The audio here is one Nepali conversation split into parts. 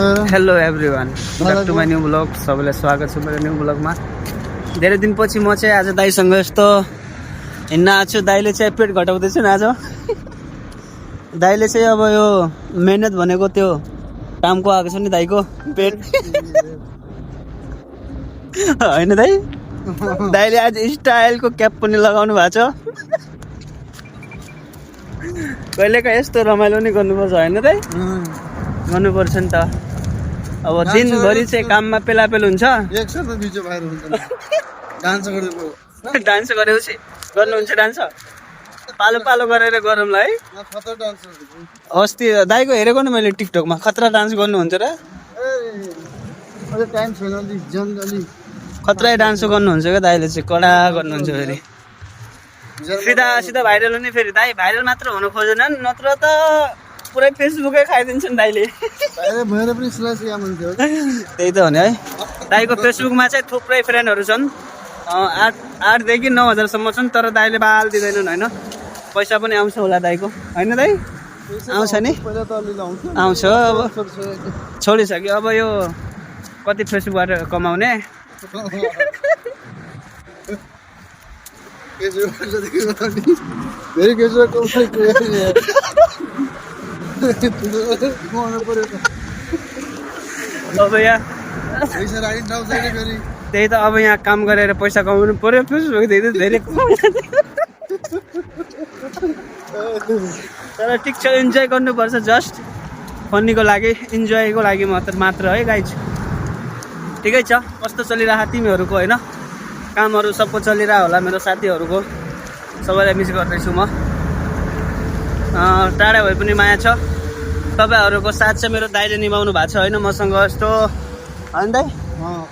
Hello everyone, back to my new blog. सबैलाई स्वागत छ मेरो न्यू ब्लगमा। धेरै दिनपछि म चाहिँ आज दाइसँग यस्तो हिँड्न आएको छु। दाइले चाहिँ पेट घटाउँदैछ नि आज। दाइले चाहिँ अब यो मेहनत भनेको त्यो कामको आएको छ नि दाइको पेट होइन दाइ। दाइले आज स्टाइलको क्याप पनि लगाउनु भएको छ। कहिलेकाहीँ यस्तो रमाइलो नि गर्नुपर्छ होइन दाइ? गर्नुपर्छ नि त। अब दिनभरि चाहिँ काममा पेलापेल हुन्छ। डान्स गरेपछि गर्नुहुन्छ डान्स? पालो पालो गरेर गरौँला है। अस्ति दाइको हेरेको नि मैले टिकटकमा, खतरा डान्स गर्नुहुन्छ र? खतरा डान्स गर्नुहुन्छ क्या दाइले चाहिँ, कडा गर्नुहुन्छ। फेरि सिधा सिधा भाइरल हुने। फेरि दाइ भाइरल मात्र हुनु खोजेनन्, नत्र त पुरै फेसबुकै खाइदिन्छन् दाइले। त्यही त हो नि है। दाइको फेसबुकमा चाहिँ थुप्रै फ्रेन्डहरू छन्, 8देखि 9,000सम्म छन्। तर दाइले बाल दिँदैनन् होइन। पैसा पनि आउँछ होला दाइको होइन दाइ? आउँछ नि? आउँछ। अब छोडिसक्यो। अब यो कति फेसबुकबाट कमाउने। अब यहाँ त्यही त, अब यहाँ काम गरेर पैसा कमाउनु पर्यो। फेसबुक धेरै तर ठिक छ, इन्जोय गर्नुपर्छ। जस्ट फनीको लागि, इन्जोयको लागि मात्र है गाइज। ठिकै छ। कस्तो चलिरहेको तिमीहरूको होइन? कामहरू सबको चलिरहेको होला। मेरो साथीहरूको सबैलाई मिस गर्दैछु म। टाढा भए पनि माया छ। तपाईँहरूको साथ चाहिँ मेरो दाइले निभाउनु भएको छ होइन मसँग यस्तो होइन दाइ?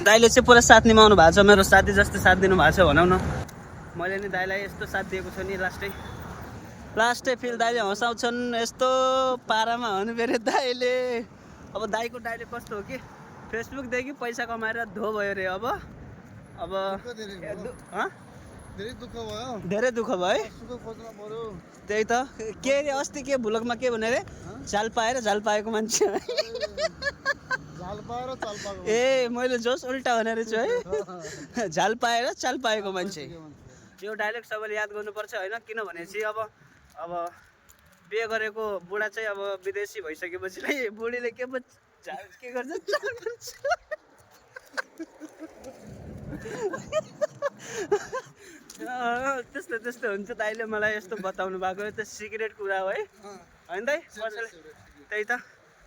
दाइले चाहिँ पुरा साथ निभाउनु भएको छ। मेरो साथी जस्तै साथ दिनु भएको छ भनौँ न। मैले नि दाइलाई यस्तो साथ दिएको छु नि। लास्टै फिल दाइले हँसाउँछन् यस्तो पारामा हुनु फेरि दाइले। अब दाइको डाइले कस्तो हो कि फेसबुकदेखि पैसा कमाएर धो भयो अरे। अब धेरै दुःख भयो है। त्यही त। के अरे अस्ति के भ्लगमा के भने अरे, चाल पाएर झाल पाएको मान्छे। ए मैले जोस उल्टा भने रहेछु है। झाल पाएर चाल पाएको मान्छे। यो डाइलेक्ट सबैले याद गर्नुपर्छ होइन? किनभने चाहिँ अब बिहे गरेको बुढा चाहिँ अब विदेशी भइसकेपछि बुढीले के गर्छ त्यस्तो हुन्छ। दाइले मलाई यस्तो बताउनु भएको, त्यो सिक्रेट कुरा हो है होइन दाइ? कसैले त्यही त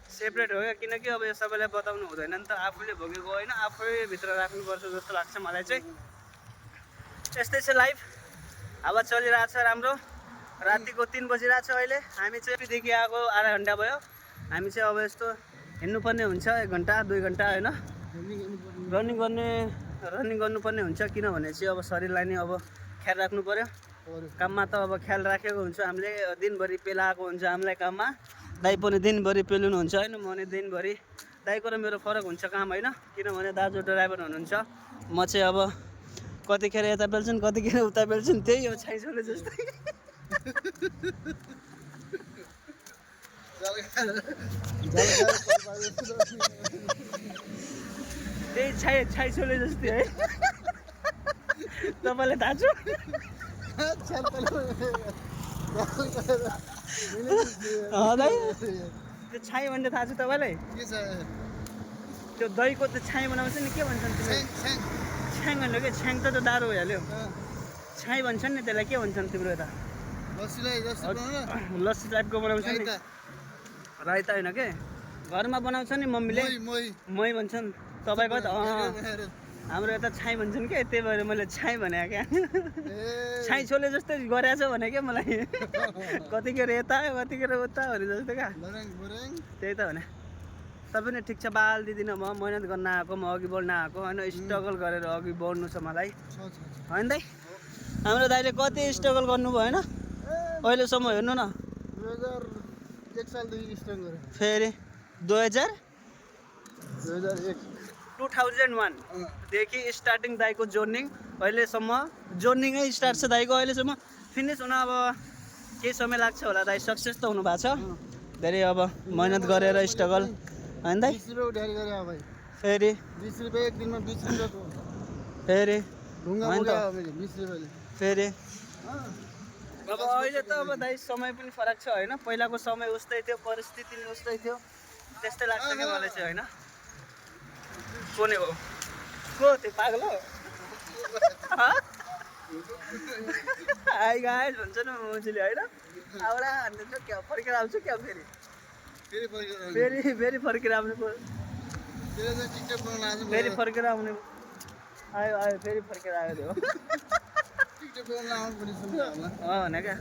सेपरेट हो क्या। किनकि अब यो सबैलाई बताउनु हुँदैन नि त। आफूले भोगेको होइन, आफै भित्र राख्नुपर्छ जस्तो लाग्छ मलाई चाहिँ। यस्तै छ लाइफ। हावा चलिरहेको छ राम्रो। रातिको 3 बजिरहेको छ अहिले। हामी चाहिँ देखि आएको आधा घन्टा भयो। हामी चाहिँ अब यस्तो हिँड्नुपर्ने हुन्छ 1 घन्टा 2 घन्टा होइन। रनिङ गर्नुपर्ने हुन्छ। किनभने चाहिँ अब शरीरलाई नै अब ख्याल राख्नु पर्यो। काममा त अब ख्याल राखेको हुन्छ हामीले। दिनभरि पेलाएको हुन्छ हामीलाई काममा। दाइ पनि दिनभरि पेल्नुहुन्छ होइन? म नि दिनभरि। दाइको र मेरो फरक हुन्छ काम होइन? किनभने दाजु ड्राइभर हुनुहुन्छ, म चाहिँ अब कतिखेर यता पेल्छन् कतिखेर उता पेल्छन्। त्यही हो छाइछोले जस्तै। त्यही छाइछोले जस्तै है। तपाईँलाई थाहा छ? त्यो छाइ भन्ने थाहा छ तपाईँलाई? त्यो दहीको त्यो छाइ बनाउँछ नि, के भन्छन् तिमीले? छ्याङ भन्नु के? छ्याङ त डाँडो भइहाल्यो। छाइ भन्छन् नि त्यसलाई, के भन्छन् तिम्रो यता? लस्सी टाइपको बनाउँछ नि। राइता होइन के? घरमा बनाउँछ नि मम्मीले, मै भन्छन्। तपाईँको त हाम्रो यता छाइ भन्छन् क्या। त्यही भएर मैले छाइ भने क्या। छाइ छोले जस्तै गरेछ भने क्या मलाई। कतिखेर यता कतिखेर उता भने जस्तो क्या। त्यही त भने। तपाईँ नि ठिक छ। बाल दिदिनँ म, मेहनत गर्न आएको, म अघि बढ्न आएको होइन। स्ट्रगल गरेर अघि बढ्नु छ मलाई होइन दाइ? हाम्रो दाइले कति स्ट्रगल गर्नुभयो होइन अहिलेसम्म। हेर्नु न, 2001 देखि स्टार्टिङ दाइको जर्निङ अहिलेसम्म। जर्निङै स्टार्ट छ दाइको अहिलेसम्म। फिनिस हुन अब केही समय लाग्छ होला दाइ। सक्सेस त हुनु भएको छ धेरै। अब मेहनत गरेर स्ट्रगल होइन दाइ 20 रुपैयाँ उधारी गरे भाइ फेरि 20 रुपैयाँ एक दिनमा 20 रुपैयाँको फेरि ढुङ्गा होइन त। बोक्यो मैले 20 रुपैयाँले फेरि अब अहिले त अब दाइ समय पनि फरक छ होइन पहिलाको समय उस्तै थियो परिस्थिति पनि उस्तै थियो त्यस्तै लाग्छ कि मलाई चाहिँ होइन को नि हो को त्यो पागल हो हाई गाइस भन्छ नि मान्छेले होइन आउला हान्दिन्छ क्या फर्केर आउँछु क्या फेरि फेरि फर्केर फेरि फर्केर आउनु पर्यो फेरि टिकटक बनाउन आज फेरि फर्केर आउने आयो आयो फेरि फर्केर आयो त्यो टिकटक बनाउन आउनु पर्ने सुन्नु होला भने क्या